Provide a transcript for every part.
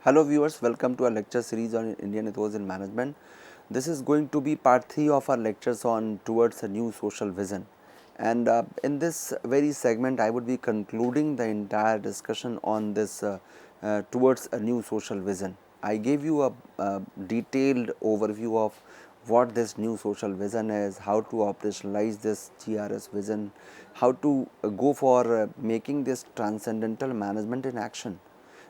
Hello viewers, welcome to our lecture series on Indian ethos in management. This is going to be part 3 of our lectures on towards a new social vision. And in this very segment, I would be concluding the entire discussion on this towards a new social vision. I gave you a detailed overview of what this new social vision is, how to operationalize this GRS vision, how to go for making this transcendental management in action.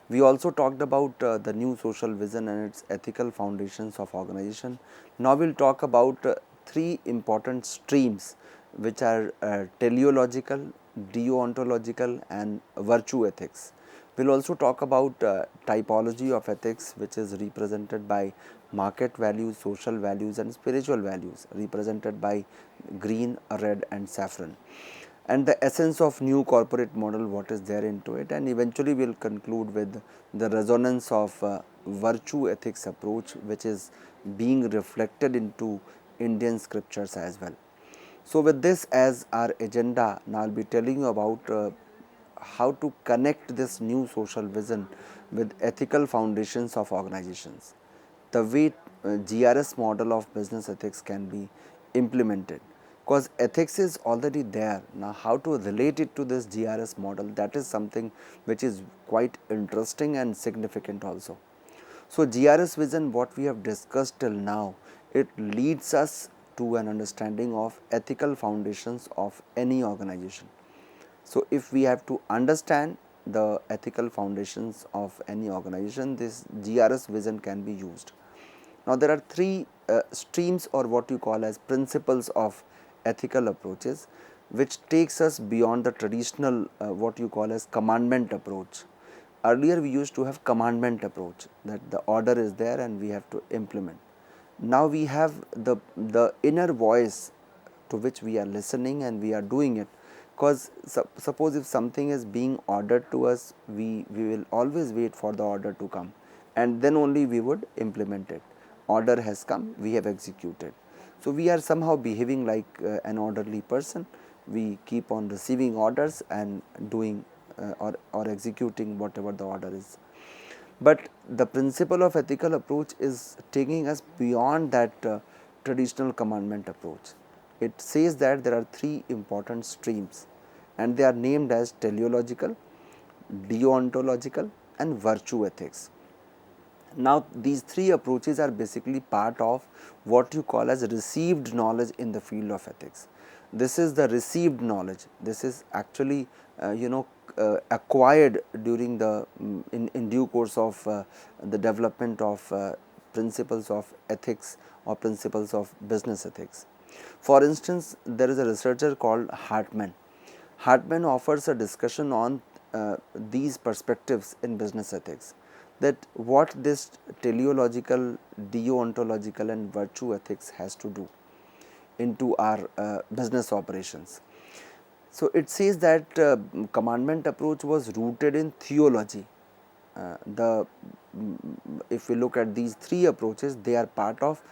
We also talked about the new social vision and its ethical foundations of organization. Now we will talk about three important streams, which are teleological, deontological and virtue ethics. We will also talk about typology of ethics, which is represented by market values, social values and spiritual values, represented by green, red and saffron, and the essence of new corporate model, what is there into it, and eventually we will conclude with the resonance of virtue ethics approach, which is being reflected into Indian scriptures as well. So with this as our agenda, now I will be telling you about how to connect this new social vision with ethical foundations of organizations, the way GRS model of business ethics can be implemented, because ethics is already there. Now how to relate it to this GRS model, that is something which is quite interesting and significant also. So GRS vision, what we have discussed till now, it leads us to an understanding of ethical foundations of any organization. So if we have to understand the ethical foundations of any organization, this GRS vision can be used. Now there are three streams, or what you call as principles of ethical approaches, which takes us beyond the traditional what you call as commandment approach. Earlier we used to have commandment approach, that the order is there and we have to implement. Now we have the inner voice to which we are listening and we are doing it, because suppose if something is being ordered to us, we will always wait for the order to come and then only we would implement it. Order has come, we have executed. So we are somehow behaving like an orderly person. We keep on receiving orders and doing or executing whatever the order is. But the principle of ethical approach is taking us beyond that traditional commandment approach. It says that there are three important streams and they are named as teleological, deontological and virtue ethics. Now these three approaches are basically part of what you call as received knowledge in the field of ethics. This is the received knowledge. This is actually acquired during the in due course of the development of principles of ethics or principles of business ethics. For instance, there is a researcher called Hartman. Hartman offers a discussion on these perspectives in business ethics, that what this teleological, deontological and virtue ethics has to do into our business operations. So it says that commandment approach was rooted in theology. If we look at these three approaches, they are part of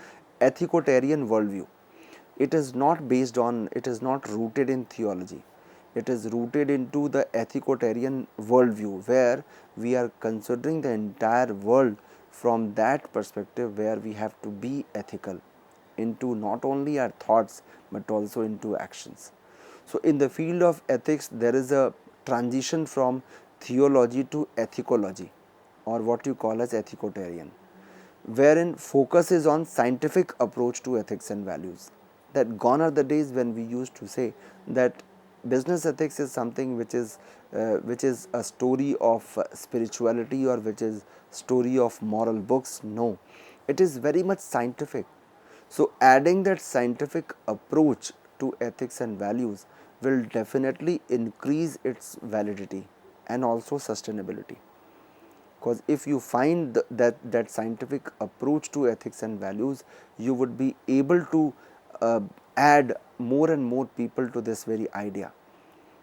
ethicotarian worldview. It is not based on, it is not rooted in theology. It is rooted into the ethicotarian worldview, where we are considering the entire world from that perspective, where we have to be ethical into not only our thoughts but also into actions. So in the field of ethics, there is a transition from theology to ethicology, or what you call as ethicotarian, wherein focus is on scientific approach to ethics and values. That gone are the days when we used to say that business ethics is something which is a story of spirituality, or which is story of moral books. No, it is very much scientific. So adding that scientific approach to ethics and values will definitely increase its validity and also sustainability. Because if you find that scientific approach to ethics and values, you would be able to add more and more people to this very idea.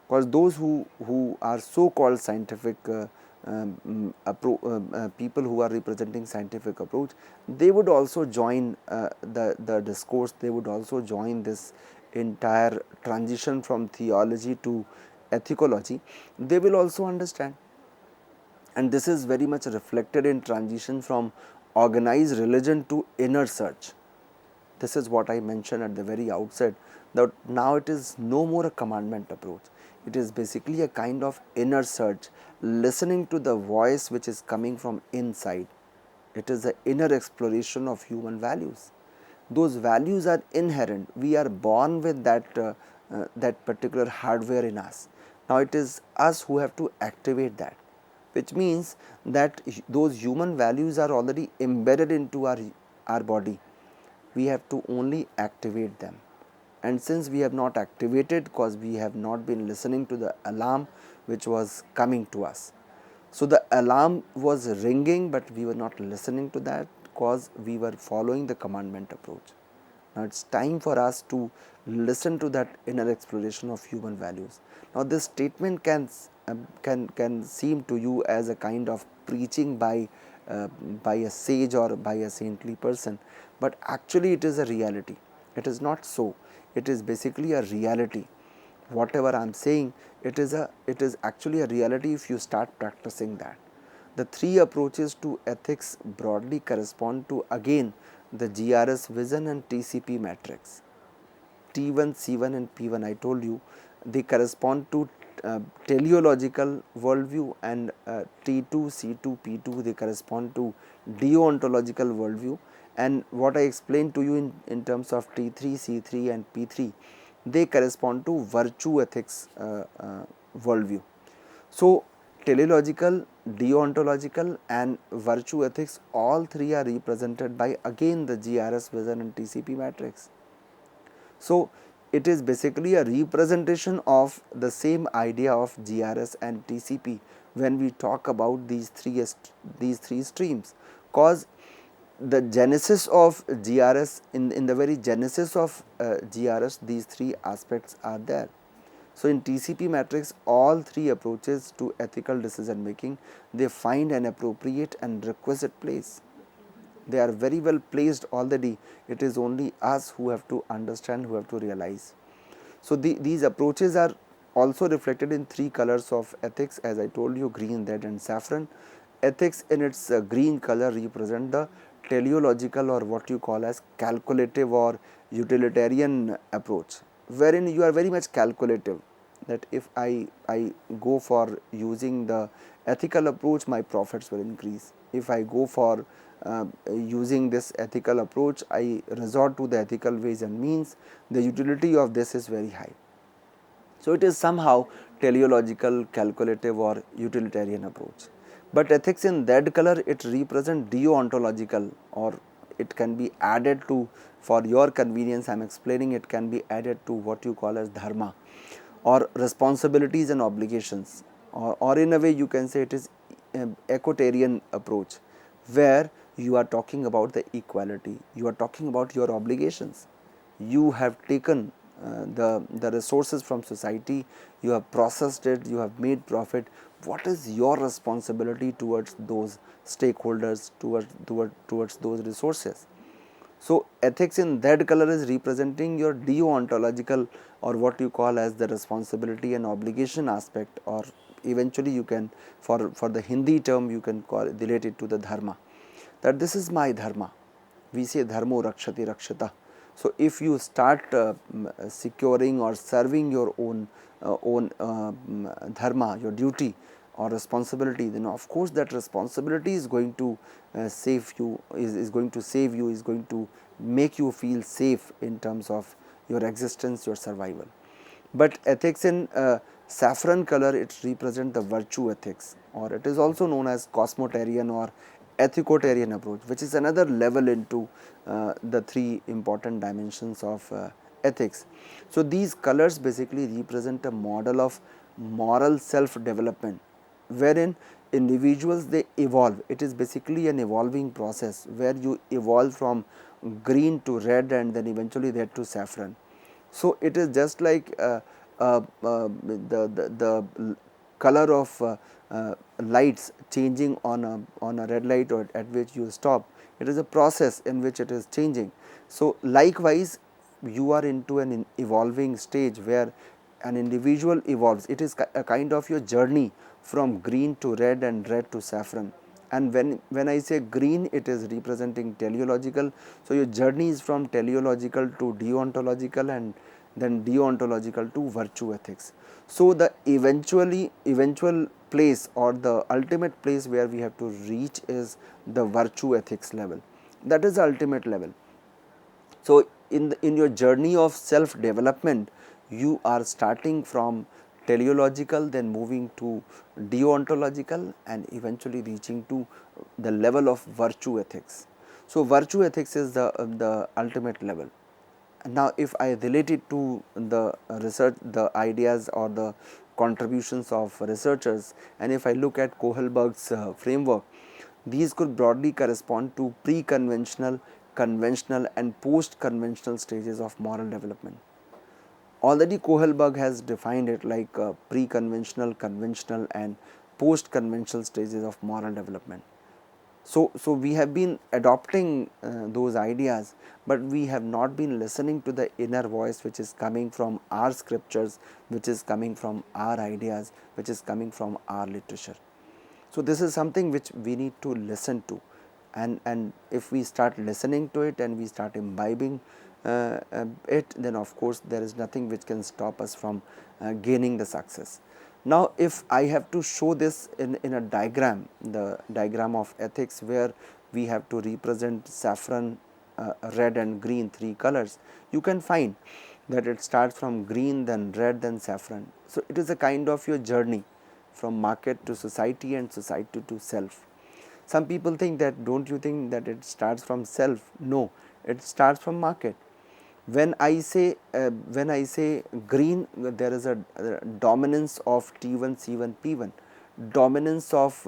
Because those who are so called scientific people who are representing scientific approach, they would also join the discourse, they would also join this entire transition from theology to ethicology. They will also understand and this is very much reflected in transition from organized religion to inner search. This is what I mentioned at the very outset, that now it is no more a commandment approach. It is basically a kind of inner search, listening to the voice which is coming from inside. It is the inner exploration of human values. Those values are inherent. We are born with that particular hardware in us. Now it is us who have to activate that, which means that those human values are already embedded into our body. We have to only activate them. And since we have not activated, because we have not been listening to the alarm which was coming to us. So the alarm was ringing, but we were not listening to that because we were following the commandment approach. Now it's time for us to listen to that inner exploration of human values. Now this statement can seem to you as a kind of preaching by a sage or by a saintly person, but actually it is a reality. It is not so. It is basically a reality. Whatever I am saying, it is actually a reality if you start practicing that. The three approaches to ethics broadly correspond to again the GRS vision and TCP matrix. T1, C1 and P1, I told you, they correspond to teleological worldview, and T2, C2, P2, they correspond to deontological worldview, and what I explained to you in terms of T3, C3 and P3, they correspond to virtue ethics worldview. So teleological, deontological and virtue ethics, all three are represented by again the GRS vision and TCP matrix. So it is basically a representation of the same idea of GRS and TCP when we talk about these three streams, cause the genesis of GRS, in the very genesis of GRS, these three aspects are there. So in TCP matrix, all three approaches to ethical decision making, they find an appropriate and requisite place. They are very well placed already. It is only us who have to understand, who have to realize. So these approaches are also reflected in three colors of ethics, as I told you, green, red and saffron. Ethics in its green color represent the teleological, or what you call as calculative or utilitarian approach, wherein you are very much calculative, that if I go for using the ethical approach, my profits will increase. If I go for using this ethical approach, I resort to the ethical ways and means, the utility of this is very high. So it is somehow teleological, calculative or utilitarian approach. But ethics in that color, it represents deontological, or it can be added to, for your convenience I am explaining, it can be added to what you call as dharma, or responsibilities and obligations, or in a way you can say it is equitarian approach, where you are talking about the equality, you are talking about your obligations. You have taken the resources from society, you have processed it, you have made profit. What is your responsibility towards those stakeholders, towards those resources? So ethics in that color is representing your deontological, or what you call as the responsibility and obligation aspect, or eventually you can, for the Hindi term, you can call it, relate it to the dharma, that this is my dharma. We say dharmo rakshati rakshata. So if you start securing or serving your own dharma, your duty or responsibility, then of course that responsibility is going to save you, is going to save you, is going to make you feel safe in terms of your existence, your survival. But ethics in saffron color, it represents the virtue ethics, or it is also known as cosmotarian or ethicotarian approach, which is another level into the three important dimensions of ethics. So these colors basically represent a model of moral self development, wherein individuals, they evolve. It is basically an evolving process where you evolve from green to red and then eventually red to saffron. So it is just like the color of lights changing on a red light, or at which you stop. It is a process in which it is changing. So likewise, you are into an evolving stage where an individual evolves. It is a kind of your journey from green to red and red to saffron. And when I say green, it is representing teleological. So your journey is from teleological to deontological, and then deontological to virtue ethics. So the eventual place, or the ultimate place where we have to reach, is the virtue ethics level. That is the ultimate level. So in your journey of self development, you are starting from teleological, then moving to deontological, and eventually reaching to the level of virtue ethics. So virtue ethics is the ultimate level. Now if I relate it to the research, the ideas or the contributions of researchers, and if I look at Kohlberg's framework, these could broadly correspond to pre-conventional, conventional and post-conventional stages of moral development. Already Kohlberg has defined it like pre-conventional, conventional and post-conventional stages of moral development. So we have been adopting those ideas, but we have not been listening to the inner voice which is coming from our scriptures, which is coming from our ideas, which is coming from our literature. So this is something which we need to listen to, and if we start listening to it and we start imbibing it, then of course there is nothing which can stop us from gaining the success. Now if I have to show this in a diagram, the diagram of ethics, where we have to represent saffron, red and green, three colors, you can find that it starts from green, then red, then saffron. So it is a kind of your journey from market to society and society to self. Some people think that, don't you think that it starts from self? No, it starts from market. When I say green, there is a dominance of T1, C1, P1, dominance of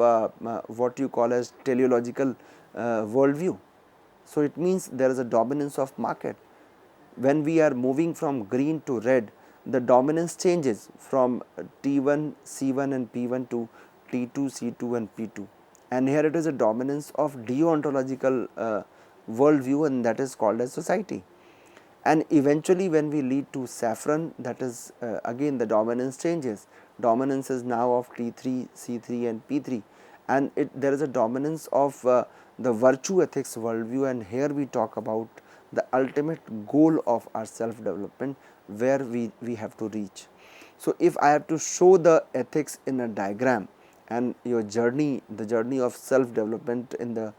what you call as teleological worldview. So it means there is a dominance of market. When we are moving from green to red, the dominance changes from T1, C1 and P1 to T2, C2 and P2, and here it is a dominance of deontological worldview, and that is called as society. And eventually when we lead to saffron, that is again the dominance changes. Dominance is now of T3, C3 and P3, and there is a dominance of the virtue ethics worldview, and here we talk about the ultimate goal of our self development, where we have to reach. So if I have to show the ethics in a diagram, and your journey, the journey of self development in the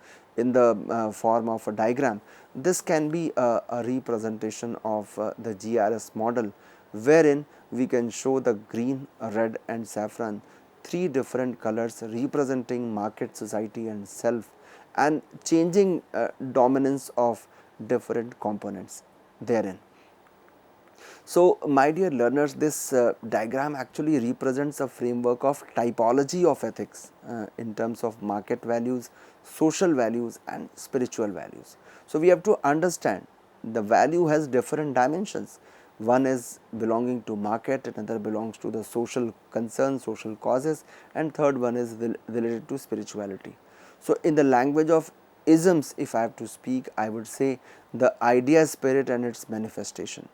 form of a diagram, this can be a representation of the GRS model, wherein we can show the green, red and saffron, three different colors representing market, society and self, and changing dominance of different components therein. So my dear learners, this diagram actually represents a framework of typology of ethics in terms of market values, social values and spiritual values. So we have to understand the value has different dimensions. One is belonging to market, another belongs to the social concerns, social causes, and third one is related to spirituality. So in the language of isms, if I have to speak, I would say the idea spirit and its manifestation.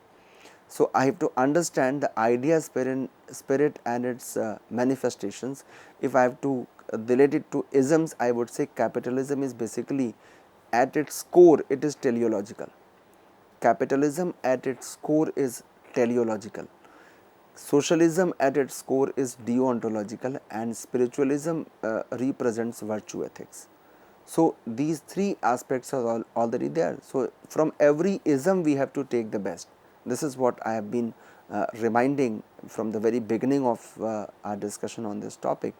So I have to understand the idea spirit and its manifestations. If I have to relate it to isms, I would say capitalism is basically, at its core, it is teleological. Capitalism at its core is teleological. Socialism at its core is deontological, and spiritualism represents virtue ethics. So these three aspects are already there. So from every ism we have to take the best. This is what I have been reminding from the very beginning of our discussion on this topic.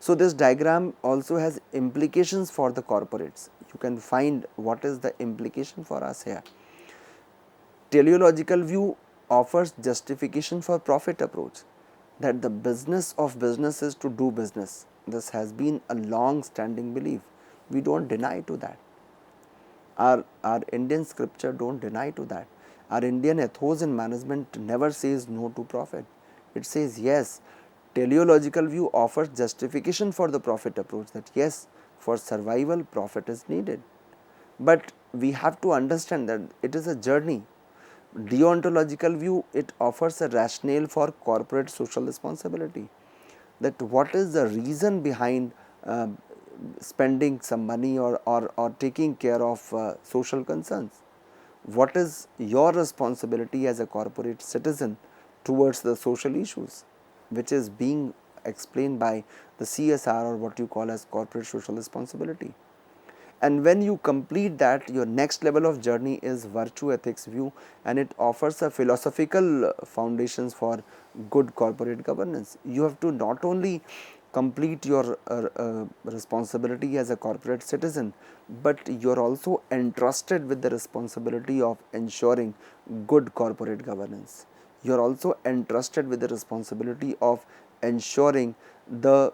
So this diagram also has implications for the corporates. You can find what is the implication for us here. Teleological view offers justification for profit approach, that the business of business is to do business. This has been a long standing belief. We don't deny to that. Our Indian scripture don't deny to that. Our Indian ethos in management never says no to profit. It says yes. Teleological view offers justification for the profit approach, that yes, for survival profit is needed. But we have to understand that it is a journey. Deontological view, it offers a rationale for corporate social responsibility. that what is the reason behind spending some money or taking care of social concerns. What is your responsibility as a corporate citizen towards the social issues, which is being explained by the CSR, or what you call as corporate social responsibility. And when you complete that, your next level of journey is virtue ethics view, and it offers a philosophical foundations for good corporate governance. You have to not only complete your responsibility as a corporate citizen, but you are also entrusted with the responsibility of ensuring good corporate governance. You are also entrusted with the responsibility of ensuring the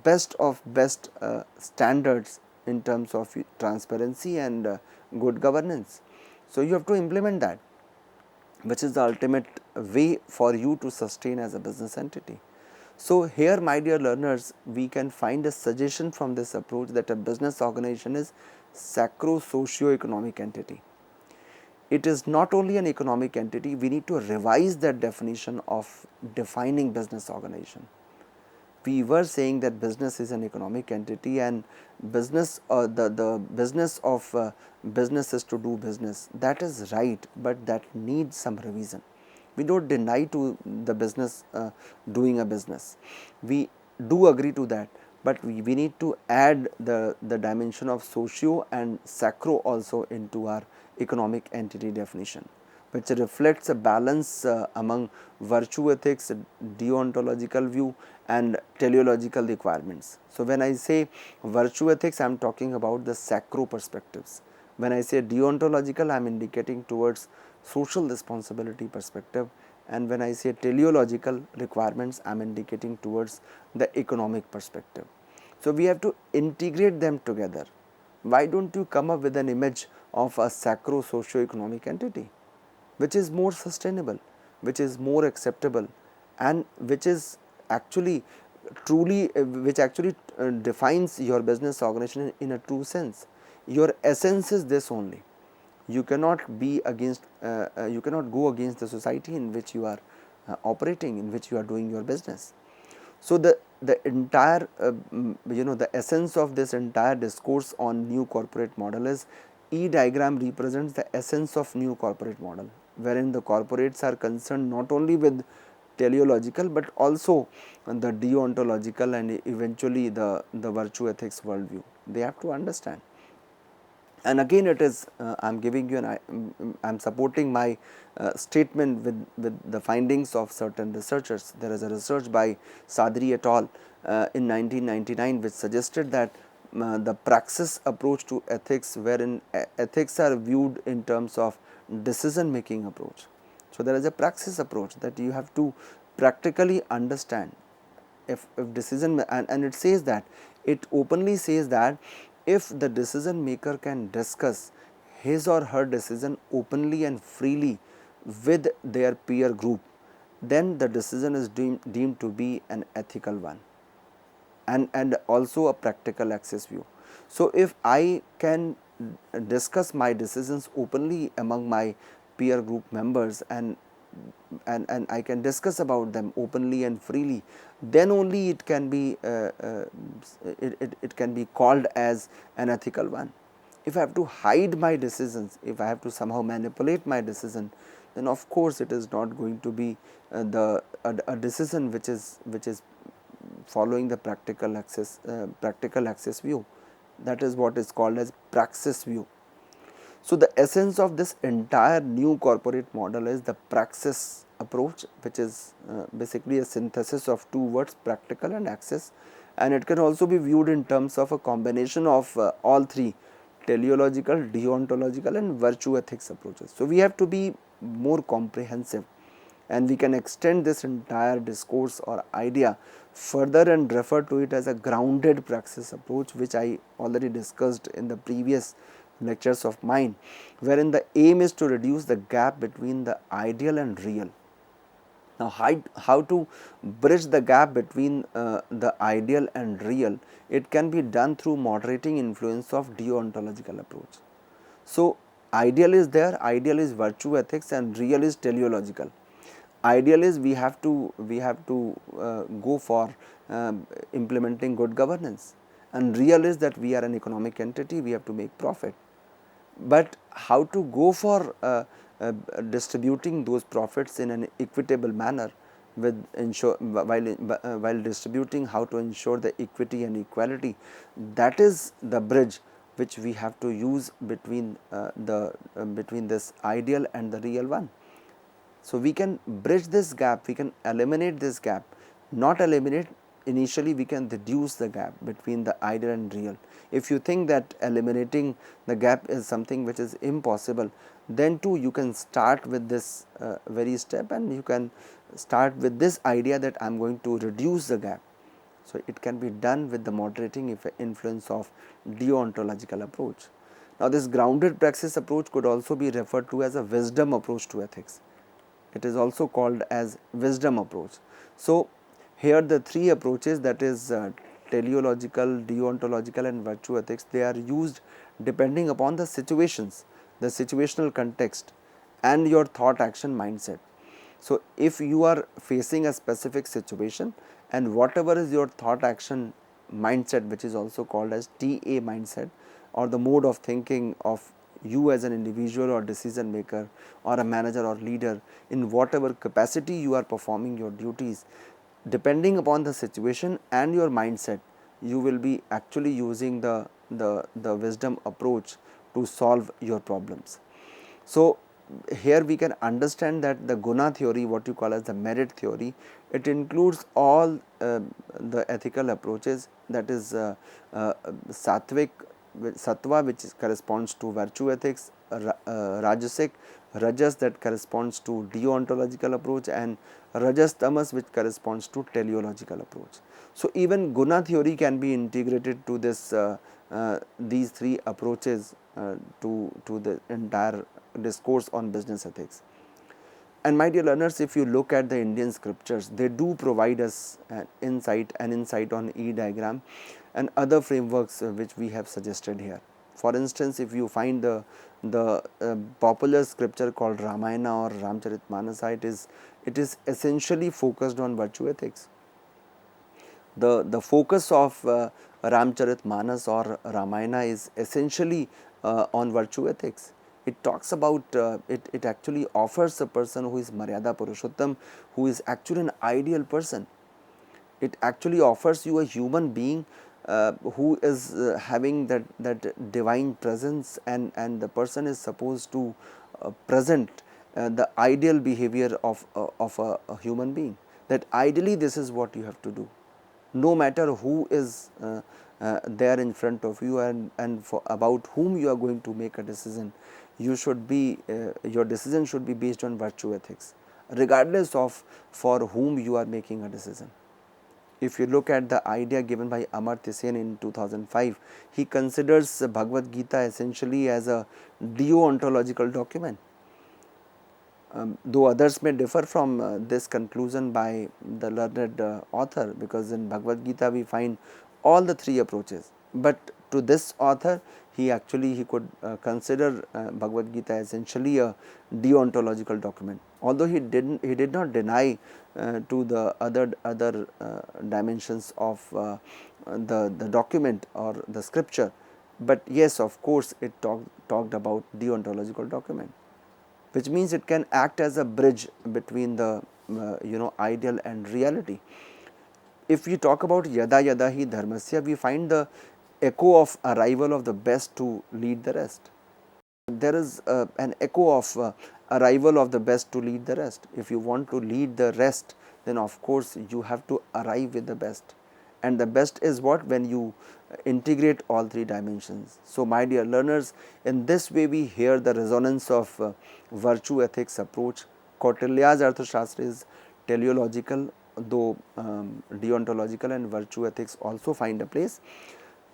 best of best standards in terms of transparency and good governance. So you have to implement that, which is the ultimate way for you to sustain as a business entity. So here, my dear learners, we can find a suggestion from this approach that a business organization is sacro socio-economic entity. It is not only an economic entity, we need to revise that definition of defining business organization. We were saying that business is an economic entity, and business the business of business is to do business. That is right, but that needs some revision. We don't deny to the business doing a business. We do agree to that, but we need to add the dimension of socio and sacro also into our economic entity definition, which reflects a balance among virtue ethics, deontological view and teleological requirements. So, when I say virtue ethics, I am talking about the sacro perspectives. When I say deontological, I am indicating towards social responsibility perspective, and when I say teleological requirements, I am indicating towards the economic perspective. So, we have to integrate them together. Why don't you come up with an image of a sacro socio-economic entity, which is more sustainable, which is more acceptable, and which is actually truly which actually defines your business organization in a true sense. Your essence is this only. You cannot be against you cannot go against the society in which you are operating, in which you are doing your business. So, the entire the essence of this entire discourse on new corporate model is, E diagram represents the essence of new corporate model, wherein the corporates are concerned not only with teleological but also the deontological and eventually the virtue ethics worldview. They have to understand. And again, it is I am giving you I am supporting my statement with the findings of certain researchers. There is a research by Sadri et al. In 1999, which suggested that the praxis approach to ethics, wherein ethics are viewed in terms of decision making approach. So, there is a praxis approach that you have to practically understand if decision, and it says that, it openly says that if the decision maker can discuss his or her decision openly and freely with their peer group, then the decision is deemed to be an ethical one, and also a practical access view. So, if I can discuss my decisions openly among my peer group members, and I can discuss about them openly and freely, then only it can be it can be called as an ethical one. If I have to hide my decisions, if I have to somehow manipulate my decision, then of course it is not going to be a decision which is following the practical access view. That is what is called as praxis view. So, the essence of this entire new corporate model is the praxis approach, which is basically a synthesis of two words, practical and access, and it can also be viewed in terms of a combination of all three, teleological, deontological and virtue ethics approaches. So, we have to be more comprehensive, and we can extend this entire discourse or idea further and refer to it as a grounded praxis approach, which I already discussed in the previous lectures of mine, wherein the aim is to reduce the gap between the ideal and real. Now, how to bridge the gap between the ideal and real? It can be done through moderating influence of deontological approach. So, ideal is there, ideal is virtue ethics and real is teleological. Ideal is we have to go for implementing good governance, and real is that we are an economic entity, we have to make profit. But how to go for distributing those profits in an equitable manner, with ensure while distributing, how to ensure the equity and equality, that is the bridge which we have to use between between this ideal and the real one. So, we can bridge this gap, we can eliminate this gap, not eliminate, initially we can reduce the gap between the ideal and real. If you think that eliminating the gap is something which is impossible, then too you can start with this very step, and you can start with this idea that I am going to reduce the gap. So, it can be done with the moderating influence of deontological approach. Now, this grounded praxis approach could also be referred to as a wisdom approach to ethics. It is also called as wisdom approach. So, here the three approaches, that is teleological, deontological and virtue ethics, they are used depending upon the situations, the situational context and your thought action mindset. So, if you are facing a specific situation, and whatever is your thought action mindset, which is also called as TA mindset, or the mode of thinking of you as an individual or decision maker or a manager or leader, in whatever capacity you are performing your duties, depending upon the situation and your mindset, you will be actually using the wisdom approach to solve your problems. So, here we can understand that the guna theory, what you call as the merit theory, it includes all the ethical approaches, that is sattvic, sattva, which corresponds to virtue ethics, rajasic, rajas, that corresponds to deontological approach, and rajas tamas, which corresponds to teleological approach. So, even guna theory can be integrated to this these three approaches to the entire discourse on business ethics. And my dear learners, if you look at the Indian scriptures, they do provide us an insight on E diagram and other frameworks which we have suggested here. For instance, if you find the popular scripture called Ramayana or Ramcharitmanasa, it is essentially focused on virtue ethics. The focus of Ramcharitmanas or Ramayana is essentially on virtue ethics. It talks about it actually offers a person who is Maryada Purushottam, who is actually an ideal person. It actually offers you a human being who is having that divine presence, and the person is supposed to present the ideal behavior of a human being, that ideally this is what you have to do, no matter who is there in front of you, and for about whom you are going to make a decision. You should be your decision should be based on virtue ethics, regardless of for whom you are making a decision. If you look at the idea given by Amartya Sen in 2005, he considers Bhagavad Gita essentially as a deontological document. Though others may differ from this conclusion by the learned author, because in Bhagavad Gita we find all the three approaches, but to this author he could consider Bhagavad Gita essentially a deontological document, although he did not deny to the other dimensions of the document or the scripture, but yes, of course it talked about deontological document, which means it can act as a bridge between the ideal and reality. If we talk about yada yada hi dharmasya, we find the echo of arrival of the best to lead the rest. There is an echo of arrival of the best to lead the rest. If you want to lead the rest, then of course you have to arrive with the best, and the best is what? When you integrate all three dimensions. So, my dear learners, in this way we hear the resonance of virtue ethics approach. Kautilya's Arthashastra is teleological, though deontological and virtue ethics also find a place.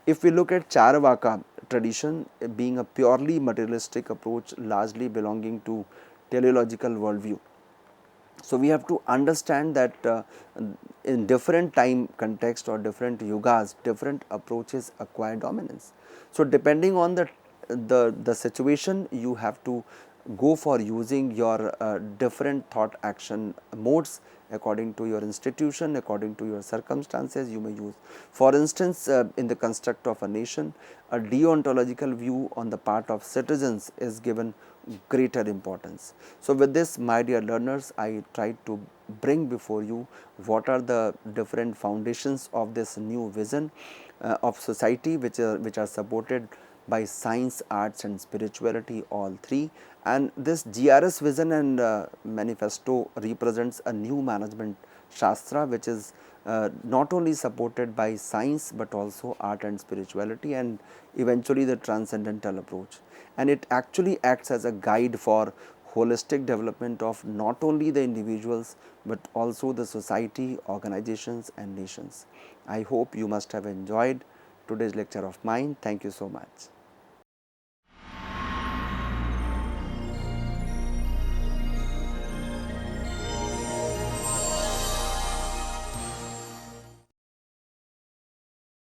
If we look at Charvaka tradition, being a purely materialistic approach, largely belonging to teleological worldview. So, we have to understand that in different time context or different yugas, different approaches acquire dominance. So, depending on the situation, you have to go for using your different thought action modes according to your institution, according to your circumstances. You may use, for instance, in the construct of a nation, a deontological view on the part of citizens is given greater importance. So, with this, my dear learners, I tried to bring before you what are the different foundations of this new vision of society, which are supported by science, arts and spirituality, all three. And this GRS vision and manifesto represents a new management shastra, which is not only supported by science, but also art and spirituality, and eventually the transcendental approach. And it actually acts as a guide for holistic development of not only the individuals, but also the society, organizations and nations. I hope you must have enjoyed today's lecture of mine. Thank you so much.